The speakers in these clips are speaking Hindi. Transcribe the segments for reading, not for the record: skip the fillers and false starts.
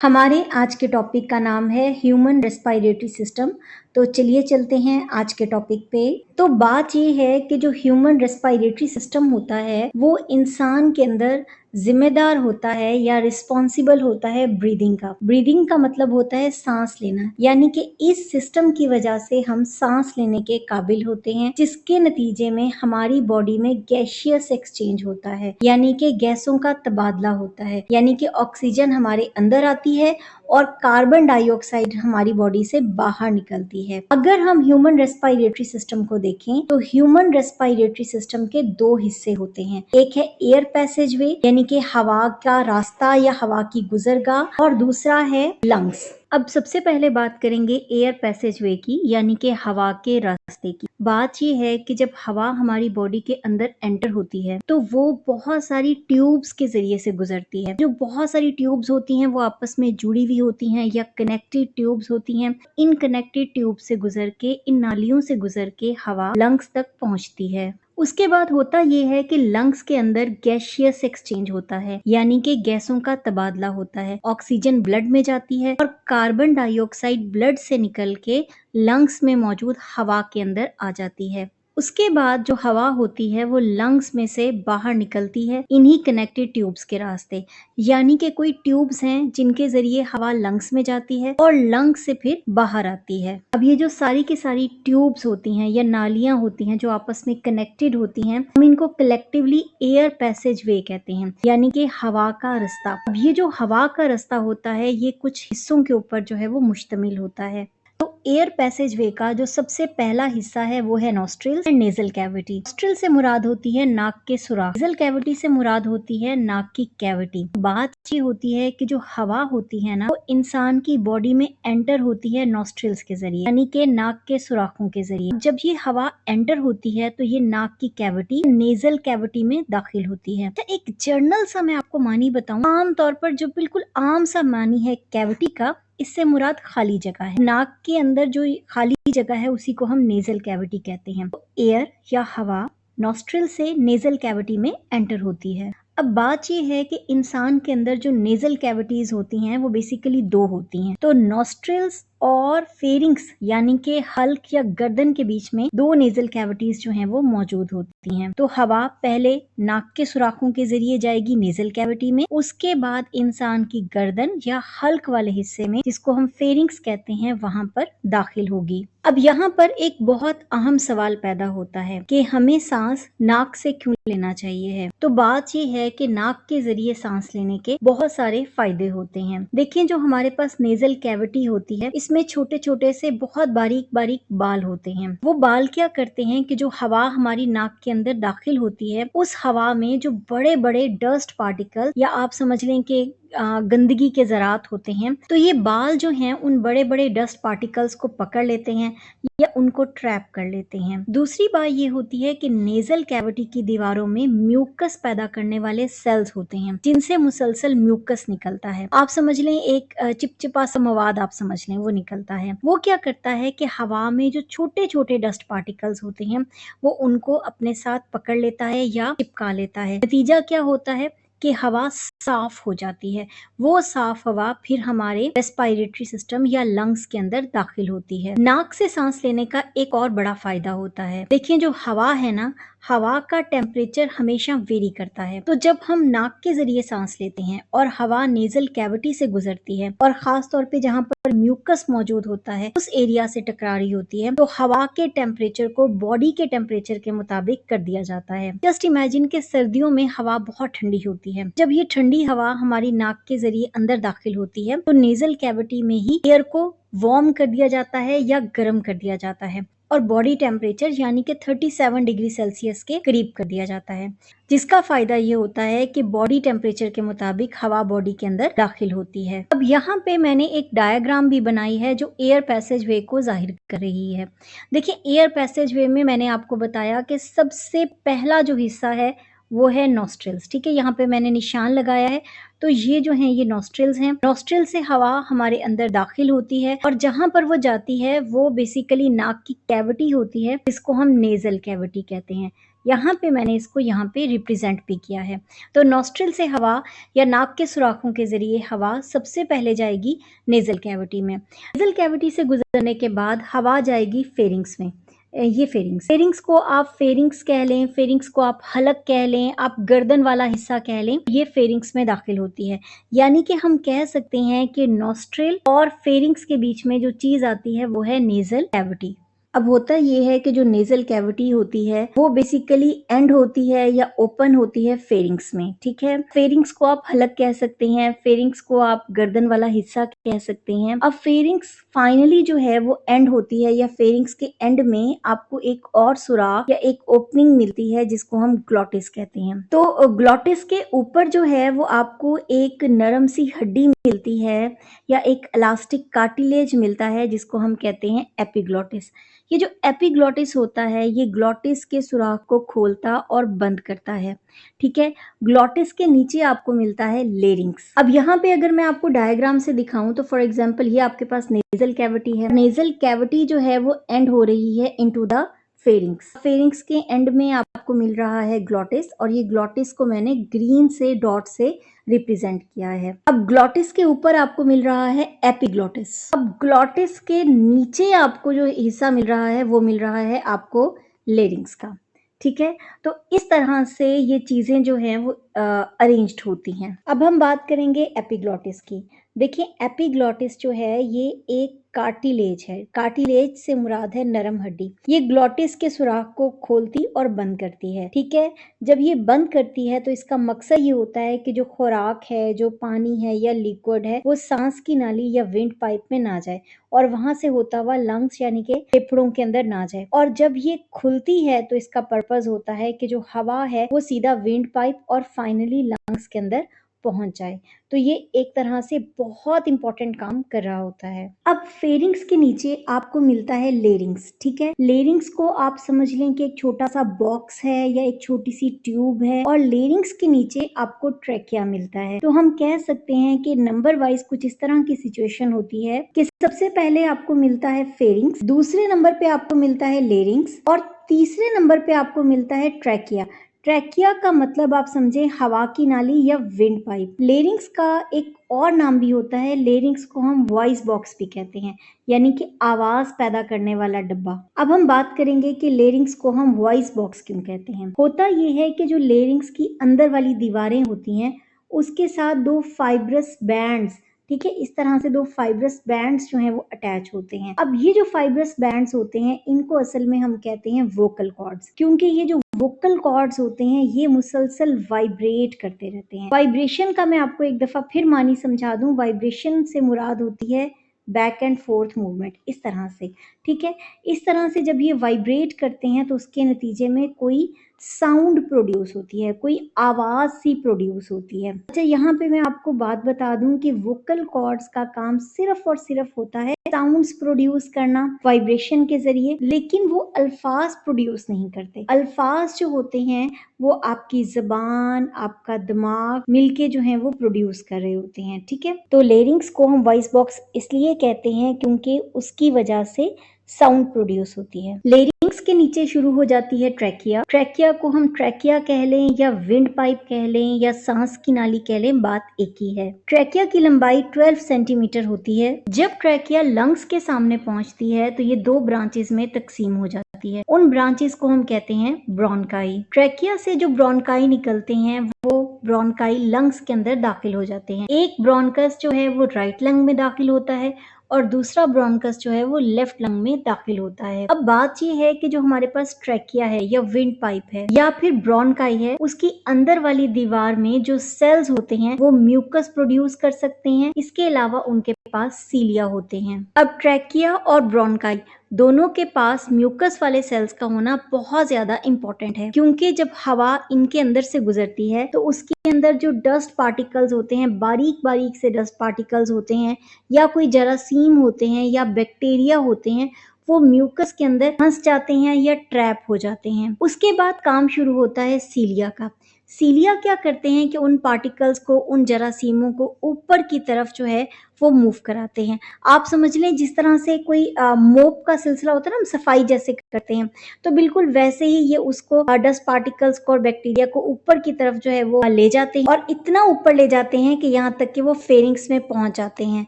हमारे आज के टॉपिक का नाम है ह्यूमन रेस्पिरेटरी सिस्टम। तो चलिए चलते हैं आज के टॉपिक पे। तो बात ये है कि जो ह्यूमन रेस्पिरेटरी सिस्टम होता है वो इंसान के अंदर जिम्मेदार होता है या रिस्पॉन्सिबल होता है ब्रीदिंग का। ब्रीदिंग का मतलब होता है सांस लेना, यानी कि इस सिस्टम की वजह से हम सांस लेने के काबिल होते हैं, जिसके नतीजे में हमारी बॉडी में गैसियस एक्सचेंज होता है, यानी कि गैसों का तबादला होता है, यानी कि ऑक्सीजन हमारे अंदर आती है और कार्बन डाइऑक्साइड हमारी बॉडी से बाहर निकलती है। अगर हम ह्यूमन रेस्पिरेटरी सिस्टम को देखें तो ह्यूमन रेस्पिरेटरी सिस्टम के दो हिस्से होते हैं। एक है एयर पैसेज वे, यानी कि हवा का रास्ता या हवा की गुजरगाह, और दूसरा है लंग्स। अब सबसे पहले बात करेंगे एयर पैसेज वे की, यानी कि हवा के रास्ते की। बात ये है कि जब हवा हमारी बॉडी के अंदर एंटर होती है तो वो बहुत सारी ट्यूब्स के जरिए से गुजरती है। जो बहुत सारी ट्यूब्स होती हैं वो आपस में जुड़ी हुई होती हैं या कनेक्टेड ट्यूब्स होती हैं। इन कनेक्टेड ट्यूब से गुजर के, इन नालियों से गुजर के हवा लंग्स तक पहुंचती है। उसके बाद होता ये है कि लंग्स के अंदर गैसियस एक्सचेंज होता है, यानी कि गैसों का तबादला होता है। ऑक्सीजन ब्लड में जाती है और कार्बन डाइऑक्साइड ब्लड से निकल के लंग्स में मौजूद हवा के अंदर आ जाती है। उसके बाद जो हवा होती है वो लंग्स में से बाहर निकलती है इन्हीं कनेक्टेड ट्यूब्स के रास्ते, यानी कि कोई ट्यूब्स हैं जिनके जरिए हवा लंग्स में जाती है और लंग्स से फिर बाहर आती है। अब ये जो सारी की सारी ट्यूब्स होती हैं या नालियां होती हैं जो आपस में कनेक्टेड होती हैं, हम इनको कलेक्टिवली एयर पैसेज वे कहते हैं, यानी कि हवा का रास्ता। अब ये जो हवा का रास्ता होता है ये कुछ हिस्सों के ऊपर जो है वो मुश्तमिल होता है। तो एयर पैसेज वे का जो सबसे पहला हिस्सा है वो है nostrils and nasal cavity. Nostril से मुराद होती है नाक के सुराख, नेजल कैविटी से मुराद होती है नाक की कैविटी। बात ये होती है कि जो हवा होती है ना वो इंसान की बॉडी में एंटर होती है नॉस्ट्रिल्स के जरिए, यानी कि नाक के सुराखों के जरिए। जब ये हवा एंटर होती है तो ये नाक की कैविटी नेजल कैविटी में दाखिल होती है। तो एक जर्नल सा मैं आपको मानी बताऊं, आमतौर पर जो बिल्कुल आम सा मानी है कैविटी का, इससे मुराद खाली जगह है। नाक के अंदर जो खाली जगह है उसी को हम नेजल कैविटी कहते हैं। तो एयर या हवा नॉस्ट्रिल से नेजल कैविटी में एंटर होती है। अब बात ये है कि इंसान के अंदर जो नेजल कैविटीज होती हैं वो बेसिकली दो होती हैं। तो नॉस्ट्रिल्स और फेरिंग्स, यानी कि हल्क या गर्दन के बीच में दो नेजल कैविटीज जो हैं वो मौजूद होती हैं। तो हवा पहले नाक के सुराखों के जरिए जाएगी नेजल कैविटी में, उसके बाद इंसान की गर्दन या हल्क वाले हिस्से में, जिसको हम फेरिंग्स कहते हैं, वहां पर दाखिल होगी। अब यहाँ पर एक बहुत अहम सवाल पैदा होता है कि हमें सांस नाक से क्यों लेना चाहिए है। तो बात ये है कि नाक के जरिए सांस लेने के बहुत सारे फायदे होते हैं। देखिए, जो हमारे पास नेजल कैविटी होती है इसमें छोटे छोटे से बहुत बारीक बारीक बाल होते हैं। वो बाल क्या करते हैं कि जो हवा हमारी नाक के अंदर दाखिल होती है उस हवा में जो बड़े बड़े डस्ट पार्टिकल या आप समझ लें कि गंदगी के ज़रात होते हैं, तो ये बाल जो हैं उन बड़े बड़े डस्ट पार्टिकल्स को पकड़ लेते हैं या उनको ट्रैप कर लेते हैं। दूसरी बात ये होती है कि नेजल कैविटी की दीवारों में म्यूकस पैदा करने वाले सेल्स होते हैं जिनसे मुसलसल म्यूकस निकलता है। आप समझ लें एक चिपचिपा सा मवाद, आप समझ लें वो निकलता है। वो क्या करता है कि हवा में जो छोटे छोटे डस्ट पार्टिकल्स होते हैं वो उनको अपने साथ पकड़ लेता है या चिपका लेता है। नतीजा क्या होता है कि हवा साफ हो जाती है। वो साफ हवा फिर हमारे रेस्पिरेटरी सिस्टम या लंग्स के अंदर दाखिल होती है। नाक से सांस लेने का एक और बड़ा फायदा होता है। देखिए, जो हवा है ना, हवा का टेम्परेचर हमेशा वेरी करता है। तो जब हम नाक के जरिए सांस लेते हैं और हवा नेजल कैविटी से गुजरती है और खास तौर पे जहाँ पर म्यूकस मौजूद होता है उस एरिया से टकरा रही होती है, तो हवा के टेम्परेचर को बॉडी के टेम्परेचर के मुताबिक कर दिया जाता है। जस्ट इमेजिन के सर्दियों में हवा बहुत ठंडी होती है। जब ये ठंडी हवा हमारी नाक के जरिए अंदर दाखिल होती है तो नेजल कैविटी में ही एयर को वार्म कर दिया जाता है या गर्म कर दिया जाता है और बॉडी टेम्परेचर यानी कि 37 डिग्री सेल्सियस के करीब कर दिया जाता है, जिसका फायदा ये होता है कि बॉडी टेम्परेचर के मुताबिक हवा बॉडी के अंदर दाखिल होती है। अब यहाँ पे मैंने एक डायग्राम भी बनाई है जो एयर पैसेज वे को जाहिर कर रही है। देखिए, एयर पैसेज वे में मैंने आपको बताया कि सबसे पहला जो हिस्सा है वो है नॉस्ट्रिल्स। ठीक है, यहाँ पे मैंने निशान लगाया है। तो ये जो हैं ये नॉस्ट्रिल्स हैं। नॉस्ट्रिल से हवा हमारे अंदर दाखिल होती है और जहां पर वो जाती है वो बेसिकली नाक की कैविटी होती है जिसको हम नेजल कैविटी कहते हैं। यहाँ पे मैंने इसको यहाँ पे रिप्रेजेंट भी किया है। तो नॉस्ट्रिल से हवा या नाक के सुराखों के ज़रिए हवा सबसे पहले जाएगी नेज़ल कैविटी में। नेज़ल कैविटी से गुजरने के बाद हवा जाएगी फेरिंग्स में। ये फेरिंग्स को आप फेरिंग्स कह लें, फेरिंग्स को आप हलक कह लें, आप गर्दन वाला हिस्सा कह लें, ये फेरिंग्स में दाखिल होती है। यानी कि हम कह सकते हैं कि नॉस्ट्रिल और फेरिंग्स के बीच में जो चीज़ आती है वो है नेज़ल कैविटी। अब होता ये है कि जो नेज़ल कैविटी होती है वो बेसिकली एंड होती है या ओपन होती है फेरिंग्स में, ठीक है। फेरिंग्स को आप हलक कह सकते हैं, फेरिंग्स को आप गर्दन वाला हिस्सा कह सकते हैं। अब फेरिंग्स फाइनली जो है वो एंड होती है या फेरिंग्स के एंड में आपको एक और सुराख या एक ओपनिंग मिलती है जिसको हम ग्लॉटिस कहते हैं। तो ग्लॉटिस के ऊपर जो है वो आपको एक नरम सी हड्डी मिलती है या एक इलास्टिक कार्टिलेज मिलता है जिसको हम कहते हैं एपिग्लॉटिस। ये जो एपिग्लॉटिस होता है ये ग्लॉटिस के सुराख को खोलता और बंद करता है, ठीक है। ग्लॉटिस के नीचे आपको मिलता है लेरिंग्स। अब यहाँ पे अगर मैं आपको डायग्राम से दिखाऊं तो फॉर एग्जांपल ये आपके पास नेजल कैविटी है। नेजल कैविटी जो है वो एंड हो रही है इनटू द फेरिंग्स। फेरिंग्स के एंड में आपको मिल रहा है ग्लॉटिस और ये ग्लॉटिस को मैंने ग्रीन से डॉट से रिप्रेजेंट किया है। अब ग्लॉटिस के ऊपर आपको मिल रहा है एपिग्लॉटिस। अब ग्लॉटिस के नीचे आपको जो हिस्सा मिल रहा है वो मिल रहा है आपको लेरिंग्स का, ठीक है। तो इस तरह से ये चीजें जो हैं वो अरेंज्ड होती हैं। अब हम बात करेंगे एपिग्लॉटिस की। देखिए एपिग्लॉटिस जो है ये एक कार्टिलेज है। कार्टिलेज से मुराद है नरम हड्डी। ये ग्लॉटिस के सुराख को खोलती और बंद करती है, ठीक है। जब ये बंद करती है तो इसका मकसद ये होता है कि जो खुराक है, जो पानी है या लिक्विड है वो सांस की नाली या विंड पाइप में ना जाए और वहां से होता हुआ लंग्स यानी कि फेफड़ों के अंदर ना जाए। और जब ये खुलती है तो इसका पर्पस होता है कि जो हवा है वो सीधा विंड पाइप और फाइनली लंग्स के अंदर पहुंच जाए। तो ये एक तरह से बहुत इंपॉर्टेंट काम कर रहा होता है। अब फेरिंग्स के नीचे आपको मिलता है लेरिंग्स, ठीक है। लेरिंग्स को आप समझ लें कि एक छोटा सा बॉक्स है या एक छोटी सी ट्यूब है और लेरिंग्स के नीचे आपको ट्रैकिया मिलता है। तो हम कह सकते हैं कि नंबर वाइज कुछ इस तरह की सिचुएशन होती है कि सबसे पहले आपको मिलता है फेरिंग्स, दूसरे नंबर पे आपको मिलता है लेरिंग्स और तीसरे नंबर पे आपको मिलता है ट्रैकिया। ट्रैकिया का मतलब आप समझे हवा की नाली या विंड पाइप। लेरिंग्स का एक और नाम भी होता है, लेरिंग्स को हम वॉइस बॉक्स भी कहते हैं, यानी कि आवाज पैदा करने वाला डब्बा। अब हम बात करेंगे कि लेरिंग्स को हम वॉइस बॉक्स क्यों कहते हैं। होता ये है कि जो लेरिंग्स की अंदर वाली दीवारें होती हैं उसके साथ दो फाइब्रस बैंड्स, ठीक है, इस तरह से दो फाइब्रस बैंड्स जो हैं वो अटैच होते हैं। अब ये जो फाइब्रस बैंड्स होते हैं इनको असल में हम कहते हैं वोकल कॉर्ड्स, क्योंकि ये जो वोकल कॉर्ड्स होते हैं ये मुसलसल वाइब्रेट करते रहते हैं। वाइब्रेशन का मैं आपको एक दफा फिर मानी समझा दूं। वाइब्रेशन से मुराद होती है बैक एंड फोर्थ मूवमेंट, इस तरह से, ठीक है। इस तरह से जब ये वाइब्रेट करते हैं तो उसके नतीजे में कोई साउंड प्रोड्यूस होती है, कोई आवाज सी प्रोड्यूस होती है। अच्छा यहाँ पे मैं आपको बात बता दूं कि वोकल कॉर्ड्स का काम सिर्फ और सिर्फ होता है साउंड्स प्रोड्यूस करना वाइब्रेशन के जरिए, लेकिन वो अल्फाज प्रोड्यूस नहीं करते। अल्फाज जो होते हैं वो आपकी जबान, आपका दिमाग मिलके जो है वो प्रोड्यूस कर रहे होते हैं, ठीक है। तो लेरिंग्स को हम वॉइस बॉक्स इसलिए कहते हैं क्योंकि उसकी वजह से साउंड प्रोड्यूस होती है। लेरिंग्स के नीचे शुरू हो जाती है ट्रैकिया। ट्रैकिया को हम ट्रैकिया कह लें या विंड पाइप कह लें या सांस की नाली कह लें, बात एक ही है। ट्रैकिया की लंबाई 12 सेंटीमीटर होती है। जब ट्रैकिया लंग्स के सामने पहुंचती है तो ये दो ब्रांचेस में तकसीम हो जाती है। उन ब्रांचेस को हम कहते हैं ब्रोंकाई। ट्रैकिया से जो ब्रोंकाई निकलते हैं वो ब्रोंकाई लंग्स के अंदर दाखिल हो जाते हैं। एक ब्रोंकस जो है वो राइट लंग में दाखिल होता है और दूसरा ब्रोंकस जो है वो लेफ्ट लंग में दाखिल होता है। अब बात ये है कि जो हमारे पास ट्रैकिया है या विंड पाइप है या फिर ब्रोंकाई है, उसकी अंदर वाली दीवार में जो सेल्स होते हैं वो म्यूकस प्रोड्यूस कर सकते हैं। इसके अलावा उनके पास सीलिया होते हैं। अब ट्रैकिया और ब्रोंकाई दोनों के पास म्यूकस वाले सेल्स का होना बहुत ज्यादा इंपॉर्टेंट है, क्योंकि जब हवा इनके अंदर से गुजरती है तो उसके अंदर जो डस्ट पार्टिकल्स होते हैं, बारीक बारीक से डस्ट पार्टिकल्स होते हैं या कोई जरासीम होते हैं या बैक्टीरिया होते हैं, वो म्यूकस के अंदर फंस जाते हैं या ट्रैप हो जाते हैं। उसके बाद काम शुरू होता है सीलिया का। सीलिया क्या करते हैं कि उन पार्टिकल्स को, उन जरासीमों को ऊपर की तरफ जो है वो मूव कराते हैं। आप समझ लें जिस तरह से कोई मोप का सिलसिला होता है ना, हम सफाई जैसे करते हैं, तो बिल्कुल वैसे ही ये उसको डस्ट पार्टिकल्स को और बैक्टीरिया को ऊपर की तरफ जो है वो ले जाते हैं, और इतना ऊपर ले जाते हैं कि यहाँ तक कि वो फेरिंग्स में पहुंच जाते हैं।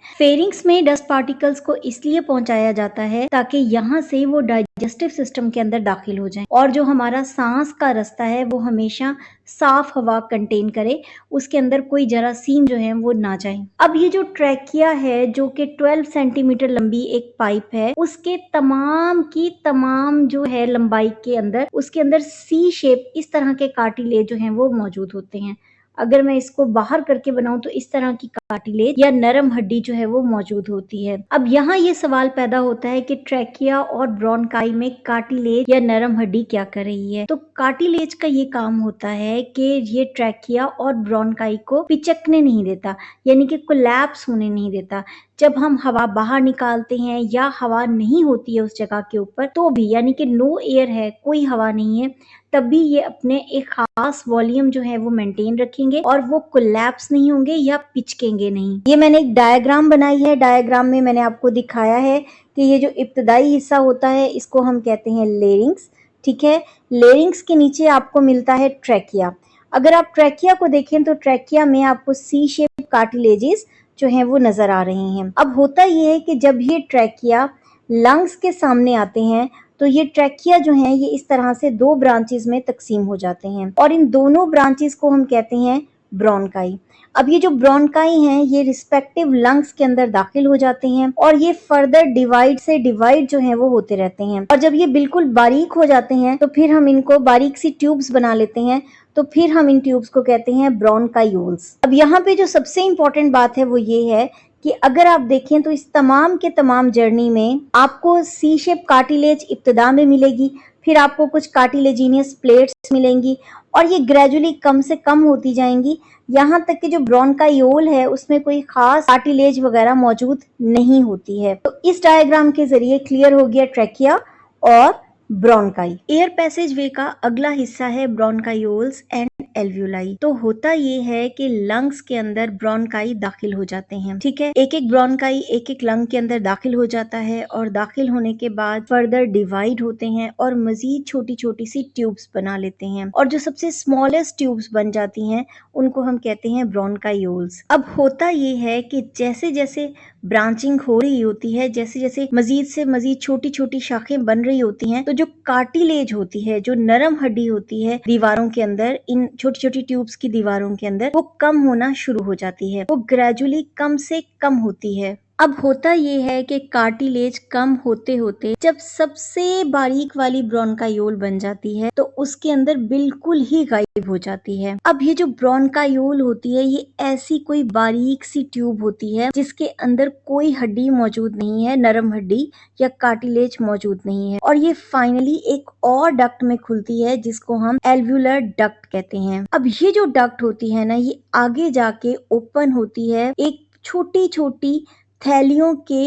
फेरिंग्स में डस्ट पार्टिकल्स को इसलिए पहुंचाया जाता है ताकि यहाँ से वो डाइजेस्टिव सिस्टम के अंदर दाखिल हो जाए, और जो हमारा सांस का रास्ता है वो हमेशा साफ हवा कंटेन करे, उसके अंदर कोई जरासीम जो है वो ना जाए। अब ये जो ट्रैकिया है, जो कि 12 सेंटीमीटर लंबी एक पाइप है, उसके तमाम की तमाम जो है लंबाई के अंदर, उसके अंदर सी शेप इस तरह के कार्टिलेज जो हैं वो मौजूद होते हैं। अगर मैं इसको बाहर करके बनाऊं तो इस तरह की कार्टिलेज या नरम हड्डी जो है वो मौजूद होती है। अब यहाँ ये सवाल पैदा होता है कि ट्रैकिया और ब्रोंकाई में कार्टिलेज या नरम हड्डी क्या कर रही है। तो कार्टिलेज का ये काम होता है कि ये ट्रैकिया और ब्रोंकाई को पिचकने नहीं देता, यानी कि कोलैप्स होने नहीं देता। जब हम हवा बाहर निकालते हैं या हवा नहीं होती है उस जगह के ऊपर, तो भी यानी कि नो एयर है, कोई हवा नहीं है, तब भी ये अपने एक खास वॉल्यूम जो है वो मेंटेन रखेंगे और वो कोलैप्स नहीं होंगे या पिचकेंगे नहीं। ये मैंने एक डायग्राम बनाई है। डायग्राम में मैंने आपको दिखाया है कि ये जो इब्तदाई हिस्सा होता है इसको हम कहते हैं लेरिंग्स, ठीक है। लेरिंग्स के नीचे आपको मिलता है ट्रैकिया। अगर आप ट्रैकिया को देखें तो ट्रैकिया में आपको सी शेप कार्टिलेजेस जो हैं वो नजर आ रहे हैं। अब होता ये है कि जब ये ट्रैकिया लंग्स के सामने आते हैं तो ये ट्रैकिया जो हैं ये इस तरह से दो ब्रांचेस में तकसीम हो जाते हैं, और इन दोनों ब्रांचेस को हम कहते हैं ब्रोंकाई। अब ये जो ब्रोंकाई हैं ये रिस्पेक्टिव लंग्स के अंदर दाखिल हो जाते हैं, और ये फर्दर डिवाइड जो है वो होते रहते हैं, और जब ये बिल्कुल बारीक हो जाते हैं तो फिर हम इनको बारीक सी ट्यूब्स बना लेते हैं, तो फिर हम इन ट्यूब्स को कहते हैं ब्रोंकायूल्स। अब यहाँ पे जो सबसे इंपॉर्टेंट बात है वो ये है कि अगर आप देखें तो इस तमाम के तमाम जर्नी में आपको सी शेप कार्टिलेज इब्तिदा में मिलेगी, फिर आपको कुछ कार्टिलेजिनियस प्लेट्स मिलेंगी, और ये ग्रेजुअली कम से कम होती जाएंगी, यहाँ तक कि जो ब्रोंकायोल है उसमें कोई खास कार्टिलेज वगैरह मौजूद नहीं होती है। तो इस डायग्राम के जरिए क्लियर हो गया ट्रैकिया और ब्रोंकाई। एयर पैसेज वे का अगला हिस्सा है ब्रोंकायोल्स एंड एल्व्यूलाई। तो होता ये है कि लंग्स के अंदर ब्रोंकाई दाखिल हो जाते हैं, ठीक है। एक एक ब्रोंकाई एक एक लंग के अंदर दाखिल हो जाता है, और दाखिल होने के बाद फर्दर डिवाइड होते हैं और मजीद छोटी छोटी सी ट्यूब्स बना लेते हैं, और जो सबसे स्मॉलेस्ट ट्यूब्स बन जाती हैं उनको हम कहते हैं ब्रोंकायोल्स। अब होता ये है कि जैसे जैसे ब्रांचिंग हो रही होती है, जैसे जैसे मजीद से मजीद छोटी छोटी शाखें बन रही होती हैं, तो जो कार्टिलेज होती है, जो नरम हड्डी होती है दीवारों के अंदर, इन छोटी छोटी ट्यूब्स की दीवारों के अंदर, वो कम होना शुरू हो जाती है, वो ग्रेजुअली कम से कम होती है। अब होता ये है कि कार्टिलेज कम होते होते जब सबसे बारीक वाली ब्रोंकायोल बन जाती है तो उसके अंदर बिल्कुल ही गायब हो जाती है। अब ये जो ब्रोंकायोल होती है ये ऐसी कोई बारीक सी ट्यूब होती है जिसके अंदर कोई हड्डी मौजूद नहीं है, नरम हड्डी या कार्टिलेज मौजूद नहीं है, और ये फाइनली एक और डक्ट में खुलती है जिसको हम एल्व्यूलर डक्ट कहते हैं। अब ये जो डक्ट होती है ना, ये आगे जाके ओपन होती है एक छोटी छोटी थैलियों के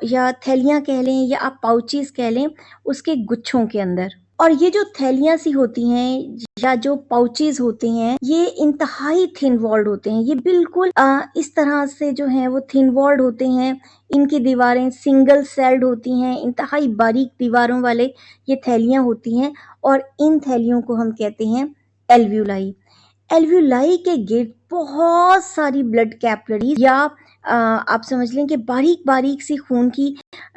या थैलियां कह लें या आप पाउचेस कह लें, उसके गुच्छों के अंदर। और ये जो थैलियां सी होती हैं या जो पाउचेस होते हैं ये इंतहाई थिन वॉल्ड होते हैं, ये बिल्कुल इस तरह से जो है वो थिन वॉल्ड होते हैं। इनकी दीवारें सिंगल सेल्ड होती हैं, इंतहाई बारीक दीवारों वाले ये थैलियां होती हैं, और इन थैलियों को हम कहते हैं एल्व्यूलाई। एल्व्यूलाई के गिर्द बहुत सारी ब्लड कैपिलरीज या आप समझ लें कि बारीक बारीक सी खून की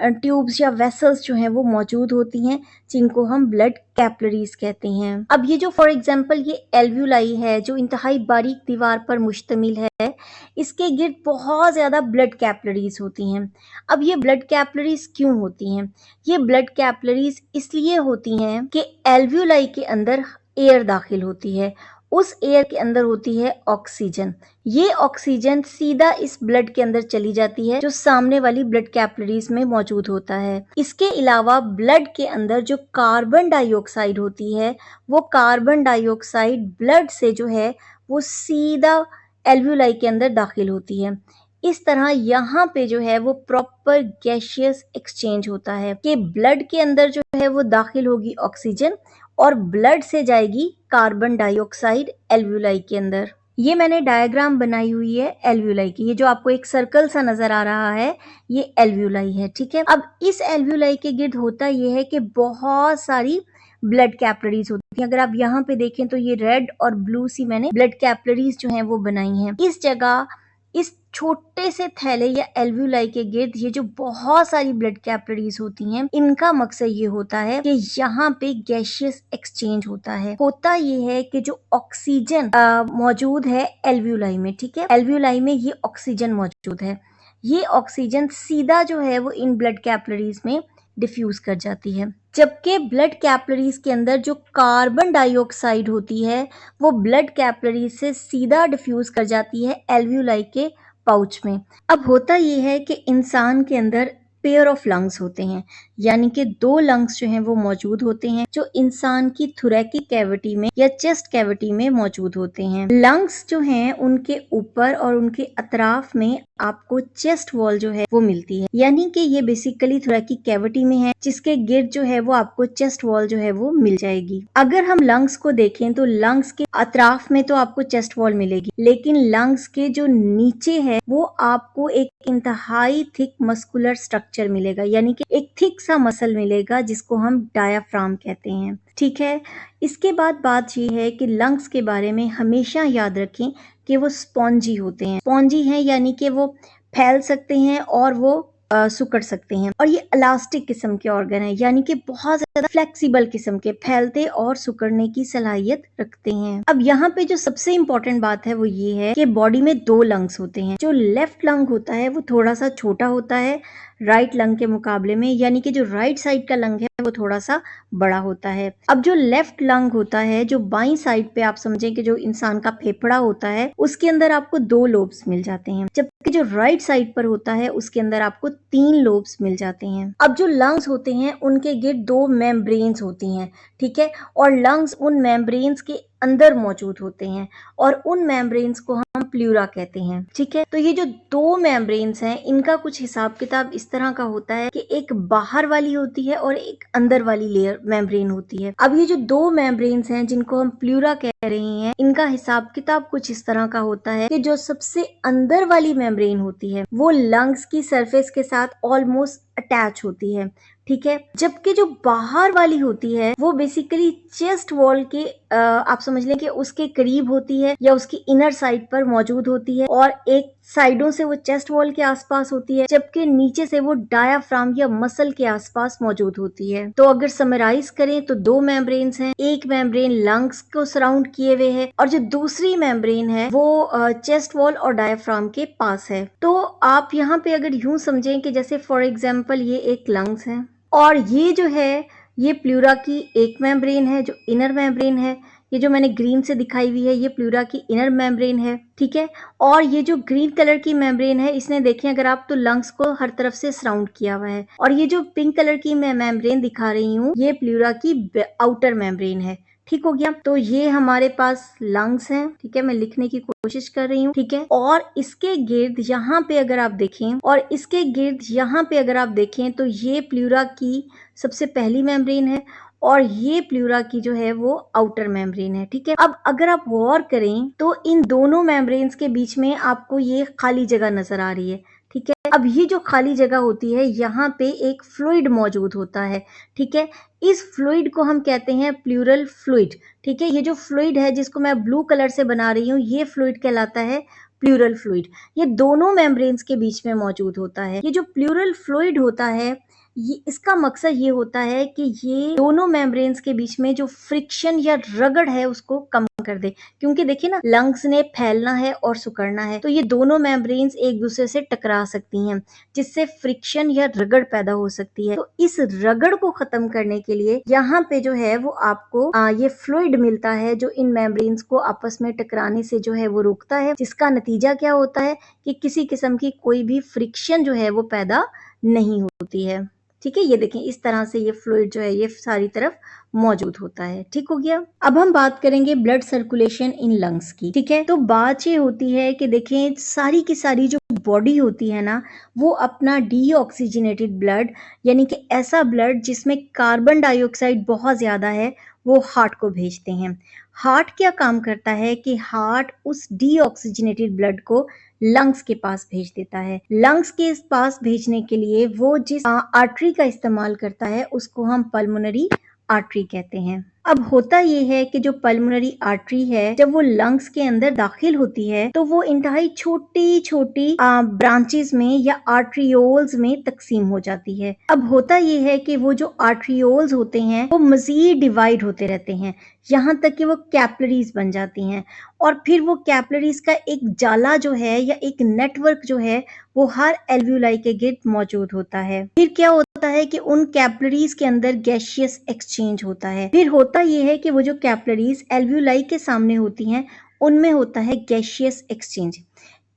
ट्यूब्स या वेसल्स जो हैं वो मौजूद होती हैं, जिनको हम ब्लड कैपिलरीज कहते हैं। अब ये जो फॉर एग्जांपल ये एल्व्यूलाई है जो इंतहाई बारीक दीवार पर मुश्तमिल है, इसके गिर्द बहुत ज़्यादा ब्लड कैपिलरीज होती हैं। अब ये ब्लड कैपिलरीज क्यों होती हैं? ये ब्लड कैपिलरीज इसलिए होती हैं कि एल्व्यूलाई के अंदर एयर दाखिल होती है, उस एयर के अंदर होती है ऑक्सीजन। ये ऑक्सीजन सीधा इस ब्लड के अंदर चली जाती है जो सामने वाली ब्लड कैपिलरीज में मौजूद होता है। इसके अलावा ब्लड के अंदर जो कार्बन डाइऑक्साइड होती है, वो कार्बन डाइऑक्साइड ब्लड से जो है वो सीधा एल्व्यूलाई के अंदर दाखिल होती है। इस तरह यहाँ पे जो है वो प्रॉपर गैशियस एक्सचेंज होता है कि ब्लड के अंदर जो है वो दाखिल होगी ऑक्सीजन और ब्लड से जाएगी कार्बन डाइऑक्साइड एल्व्यूलाई के अंदर। ये मैंने डायग्राम बनाई हुई है एल्व्यूलाई की। ये जो आपको एक सर्कल सा नजर आ रहा है ये एल्व्यूलाई है, ठीक है। अब इस एल्व्यूलाई के गिर्द होता ये है कि बहुत सारी ब्लड कैपिलरीज होती हैं। अगर आप यहाँ पे देखें तो ये रेड और ब्लू सी मैंने ब्लड कैपिलरीज जो हैं वो बनाई हैं। इस जगह इस छोटे से थैले या एल्व्यूलाई के गिर्द ये जो बहुत सारी ब्लड कैपिलरीज होती हैं, इनका मकसद ये होता है कि यहाँ पे गैसियस एक्सचेंज होता ये है कि जो ऑक्सीजन मौजूद है एल्व्यूलाई में, ठीक है, एल्व्यूलाई में ये ऑक्सीजन मौजूद है। ये ऑक्सीजन सीधा जो है वो इन ब्लड कैपिलरीज में डिफ्यूज कर जाती है, जबकि ब्लड कैपिलरीज के अंदर जो कार्बन डाइऑक्साइड होती है वो ब्लड कैपिलरीज से सीधा डिफ्यूज कर जाती है एल्व्यूलाई के पाउच में। अब होता ये है कि इंसान के अंदर पेयर ऑफ लंग्स होते हैं, यानी कि 2 लंग्स जो हैं वो मौजूद होते हैं जो इंसान की थोरैकिक कैविटी में या चेस्ट कैविटी में मौजूद होते हैं। लंग्स जो हैं उनके ऊपर और उनके अतराफ में आपको चेस्ट वॉल जो है वो मिलती है, यानी कि ये बेसिकली थोरैकिक कैविटी में है, जिसके गिर्द जो है वो आपको चेस्ट वॉल जो है वो मिल जाएगी। अगर हम लंग्स को देखें तो लंग्स के अतराफ में तो आपको चेस्ट वॉल मिलेगी, लेकिन लंग्स के जो नीचे है वो आपको एक इंतहाई थिक मस्कुलर स्ट्रक्चर मिलेगा, यानी कि एक थिक सा मसल मिलेगा जिसको हम डायाफ्राम कहते हैं, ठीक है। इसके बाद बात ये है कि लंग्स के बारे में हमेशा याद रखें कि वो स्पॉन्जी होते हैं। स्पॉन्जी हैं यानी कि वो फैल सकते हैं और वो सुकड़ सकते हैं, और ये इलास्टिक किस्म के ऑर्गन है, यानी कि बहुत ज्यादा फ्लेक्सिबल किस्म के, फैलते और सुकड़ने की सलाहियत रखते हैं। अब यहाँ पे जो सबसे इम्पोर्टेंट बात है वो ये है कि बॉडी में 2 लंग्स होते हैं। जो लेफ्ट लंग होता है वो थोड़ा सा छोटा होता है राइट लंग के मुकाबले में, यानी कि जो राइट साइड का लंग है वो थोड़ा सा बड़ा होता है। अब जो लेफ्ट लंग होता है, जो बाई साइड पे आप समझें कि जो इंसान का फेफड़ा होता है, उसके अंदर आपको 2 लोब्स मिल जाते हैं, जबकि जो राइट साइड पर होता है उसके अंदर आपको 3 लोब्स मिल जाते हैं। अब जो लंग्स होते हैं उनके गिर्द 2 मेम्ब्रेन्स होती हैं, ठीक है, और लंग्स उन मेम्ब्रेन्स के अंदर मौजूद होते हैं और उन मेम्ब्रेन्स को हम प्लूरा कहते हैं, ठीक है। तो ये जो 2 मेम्ब्रेन्स हैं इनका कुछ हिसाब किताब इस तरह का होता है कि एक बाहर वाली होती है और एक अंदर वाली लेयर मेम्ब्रेन होती है। अब ये जो 2 मेम्ब्रेन्स हैं जिनको हम प्लूरा कह रहे हैं, इनका हिसाब किताब कुछ इस तरह का होता है कि जो सबसे अंदर वाली मेम्ब्रेन होती है वो लंग्स की सरफेस के साथ ऑलमोस्ट अटैच होती है, ठीक है, जबकि जो बाहर वाली होती है वो बेसिकली चेस्ट वॉल के आप समझ लें कि उसके करीब होती है या उसकी इनर साइड पर मौजूद होती है, और एक साइडों से वो चेस्ट वॉल के आसपास होती है, जबकि नीचे से वो डायाफ्राम या मसल के आसपास मौजूद होती है। तो अगर समराइज करें तो 2 मेम्ब्रेन्स हैं, एक मेम्ब्रेन लंग्स को सराउंड किए हुए है और जो दूसरी मेम्ब्रेन है वो चेस्ट वॉल और डायाफ्राम के पास है। तो आप यहाँ पे अगर यूं समझें कि जैसे फॉर एग्जाम्पल ये एक लंग्स है और ये जो है ये प्लूरा की एक मेम्ब्रेन है जो इनर मेम्ब्रेन है, ये जो मैंने ग्रीन से दिखाई हुई है ये प्लूरा की इनर मेम्ब्रेन है, ठीक है। और ये जो ग्रीन कलर की मेम्ब्रेन है इसने देखें अगर आप तो लंग्स को हर तरफ से सराउंड किया हुआ है, और ये जो पिंक कलर की मैं मेम्ब्रेन दिखा रही हूँ ये प्लूरा की आउटर मेम्ब्रेन है, ठीक हो गया। तो ये हमारे पास लंग्स हैं, ठीक है, मैं लिखने की कोशिश कर रही हूँ, ठीक है, और इसके गिर्द यहाँ पे अगर आप देखें और इसके गिर्द यहाँ पे अगर आप देखें तो ये प्लूरा की सबसे पहली मेम्ब्रेन है और ये प्लूरा की जो है वो आउटर मेम्ब्रेन है, ठीक है। अब अगर आप गौर करें तो इन दोनों मेम्ब्रेन्स के बीच में आपको ये खाली जगह नजर आ रही है, ठीक है। अब ये जो खाली जगह होती है यहाँ पे एक फ्लूइड मौजूद होता है, ठीक है, इस फ्लूइड को हम कहते हैं प्लूरल फ्लूइड, ठीक है। ये जो फ्लूइड है जिसको मैं ब्लू कलर से बना रही हूँ ये फ्लूइड कहलाता है प्लूरल फ्लूइड। ये दोनों मेम्ब्रेन्स के बीच में मौजूद होता है। ये जो प्लूरल फ्लूइड होता है ये इसका मकसद ये होता है कि ये दोनों मेम्ब्रेन्स के बीच में जो फ्रिक्शन या रगड़ है उसको कम कर दे, क्योंकि देखिए ना लंग्स ने फैलना है और सुकड़ना है तो ये दोनों मेम्ब्रेन्स एक दूसरे से टकरा सकती हैं जिससे फ्रिक्शन या रगड़ पैदा हो सकती है। तो इस रगड़ को खत्म करने के लिए यहाँ पे जो है वो आपको ये फ्लूइड मिलता है जो इन मेम्ब्रेन्स को आपस में टकराने से जो है वो रोकता है, जिसका नतीजा क्या होता है कि किसी किस्म की कोई भी फ्रिक्शन जो है वो पैदा नहीं होती है, ठीक है। ये देखें इस तरह से ये फ्लूइड जो है ये सारी तरफ मौजूद होता है, ठीक हो गया। अब हम बात करेंगे ब्लड सर्कुलेशन इन लंग्स की, ठीक है। तो बात ये होती है कि देखें सारी की सारी जो बॉडी होती है ना वो अपना डीऑक्सीजनेटेड ब्लड यानी कि ऐसा ब्लड जिसमें कार्बन डाइऑक्साइड बहुत ज्यादा है वो हार्ट को भेजते हैं। हार्ट क्या काम करता है कि हार्ट उस डीऑक्सीजनेटेड ब्लड को लंग्स के पास भेज देता है। लंग्स के पास भेजने के लिए वो जिस आर्टरी का इस्तेमाल करता है उसको हम पल्मोनरी आर्टरी कहते हैं। अब होता ये है कि जो पल्मोनरी आर्टरी है जब वो लंग्स के अंदर दाखिल होती है तो वो इंतहाई छोटी छोटी ब्रांचेस में या आर्ट्रियोल्स में तकसीम हो जाती है। अब होता ये है कि वो जो आर्ट्रियोल्स होते हैं वो मजीद डिवाइड होते रहते हैं, यहाँ तक कि वो कैपिलरीज बन जाती हैं और फिर वो कैपिलरीज का एक जाला जो है या एक नेटवर्क जो है वो हर एल्व्यूलाई के गिर्द मौजूद होता है। फिर क्या होता है कि उन कैपिलरीज के अंदर गैसियस एक्सचेंज होता है। फिर होता यह है कि वो जो कैपिलरीज एल्व्यूलाई के सामने होती हैं उनमें होता है गैसियस एक्सचेंज।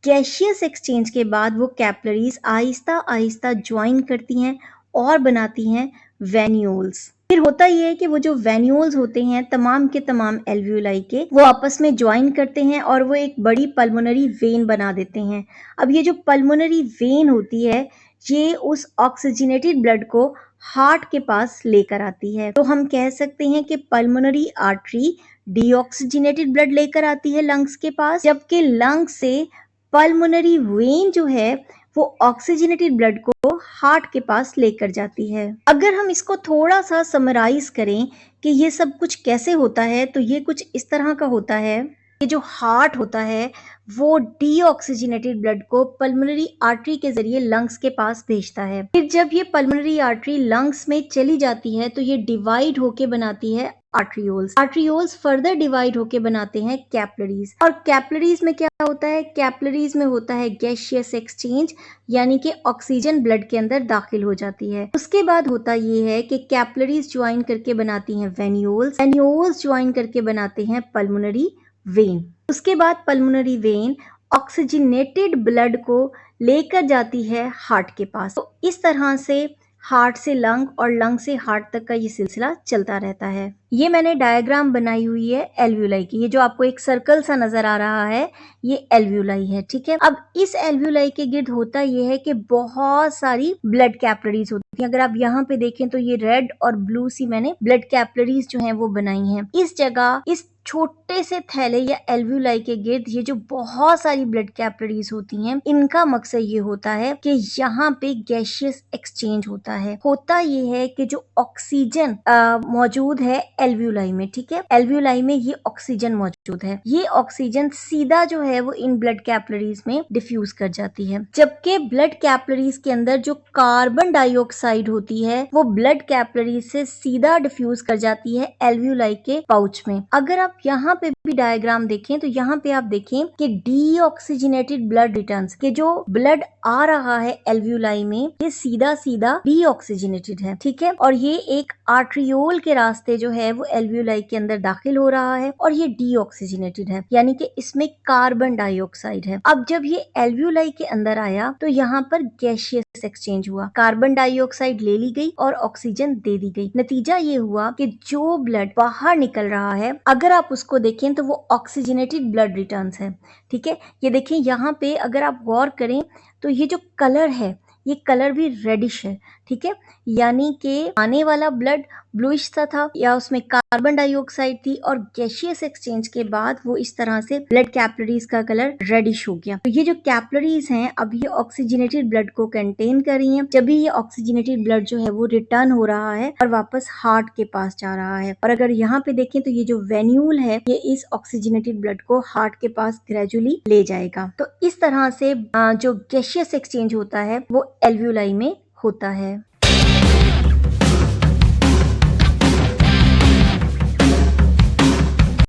गैसियस एक्सचेंज के बाद वो कैपिलरीज आहिस्ता आहिस्ता ज्वाइन करती हैं और बनाती हैं वेन्यूल्स। फिर होता यह है कि वो जो वेन्यूल्स होते हैं तमाम के तमाम एल्व्यूलाई के वो आपस में ज्वाइन करते हैं और वो एक बड़ी पल्मोनरी वेन बना देते हैं। अब ये जो पल्मोनरी वेन होती है ये उस ऑक्सीजनेटेड ब्लड को हार्ट के पास लेकर आती है। तो हम कह सकते हैं कि पल्मोनरी आर्टरी डीऑक्सीजनेटेड ब्लड लेकर आती है लंग्स के पास, जबकि लंग्स से पल्मोनरी वेन जो है वो ऑक्सीजनेटेड ब्लड को हार्ट के पास लेकर जाती है। अगर हम इसको थोड़ा सा समराइज करें कि ये सब कुछ कैसे होता है तो ये कुछ इस तरह का होता है कि जो हार्ट होता है वो डीऑक्सीजनेटेड ब्लड को पल्मोनरी आर्टरी के जरिए लंग्स के पास भेजता है। फिर जब ये पल्मोनरी आर्टरी लंग्स में चली जाती है तो ये डिवाइड होके बनाती है आर्ट्रियोल्स। आर्ट्रियोल्स फर्दर डिवाइड होके बनाते हैं कैपिलरीज। और कैपिलरीज में क्या होता है? कैपिलरीज में होता है गैसियस एक्सचेंज, यानी कि ऑक्सीजन ब्लड के अंदर दाखिल हो जाती है। उसके बाद होता ये है कि कैपिलरीज ज्वाइन करके बनाती हैं वेन्यूल्स, वेन्यूल्स ज्वाइन करके बनाते हैं पल्मोनरी वेन। उसके बाद पल्मोनरी वेन ऑक्सीजनेटेड ब्लड को लेकर जाती है हार्ट के पास। तो इस तरह से हार्ट से लंग और लंग से हार्ट तक का ये सिलसिला चलता रहता है। ये मैंने डायग्राम बनाई हुई है एल्व्यूलाई की। ये जो आपको एक सर्कल सा नजर आ रहा है ये एल्व्यूलाई है, ठीक है। अब इस एल्व्यूलाई के गिर्द होता ये है कि बहुत सारी ब्लड कैपिलरीज होती हैं। अगर आप यहाँ पे देखें तो ये रेड और ब्लू सी मैंने ब्लड कैपिलरीज जो हैं वो बनाई हैं। इस जगह इस छोटे से थैले या एल्व्यूलाई के गिर्द ये जो बहुत सारी ब्लड कैपिलरीज होती हैं इनका मकसद ये होता है कि यहाँ पे गैसियस एक्सचेंज होता है। होता ये है कि जो ऑक्सीजन मौजूद है एल्व्यूलाई में, ठीक है, एल्व्यूलाई में ये ऑक्सीजन मौजूद है। ये ऑक्सीजन सीधा जो है वो इन ब्लड कैपिलरीज में डिफ्यूज कर जाती है, जबकि ब्लड कैपिलरीज के अंदर जो कार्बन डाइऑक्साइड होती है वो ब्लड कैपिलरीज से सीधा डिफ्यूज कर जाती है एल्व्यूलाई के पाउच में। अगर आप यहाँ पे भी डायग्राम देखें तो यहाँ पे आप देखें कि डीऑक्सीजनेटेड ब्लड रिटर्न्स के जो ब्लड आ रहा है एल्व्यूलाई में ये सीधा सीधा डीऑक्सीजनेटेड है, ठीक है। और ये एक आर्ट्रियोल के रास्ते जो है वो एल्व्यूलाई के अंदर दाखिल हो रहा है और ये डीऑक्सीजनेटेड है, यानी कि इसमें कार्बन डाइऑक्साइड है। अब जब ये एल्व्यूलाई के अंदर आया तो यहाँ पर गैसियस एक्सचेंज हुआ, कार्बन डाइऑक्साइड ले ली गई और ऑक्सीजन दे दी गई। नतीजा ये हुआ कि जो ब्लड बाहर निकल रहा है अगर आप उसको देखें तो वो ऑक्सीजनेटेड ब्लड रिटर्न्स है, ठीक है। ये देखें यहाँ पे अगर आप गौर करें तो ये जो कलर है ये कलर भी रेडिश है, ठीक है, यानी कि आने वाला ब्लड ब्लूइश सा था या उसमें कार्बन डाइऑक्साइड थी और गैसियस एक्सचेंज के बाद वो इस तरह से ब्लड कैपिलरीज का कलर रेडिश हो गया। तो ये जो कैपिलरीज हैं अब ये ऑक्सीजनेटेड ब्लड को कंटेन कर रही हैं। जब भी ये ऑक्सीजनेटेड ब्लड जो है वो रिटर्न हो रहा है और वापस हार्ट के पास जा रहा है। और अगर यहाँ पे देखें तो ये जो वेन्यूल है ये इस ऑक्सीजनेटेड ब्लड को हार्ट के पास ग्रेजुअली ले जाएगा। तो इस तरह से जो गैसियस एक्सचेंज होता है वो एल्व्यूलाई में होता है।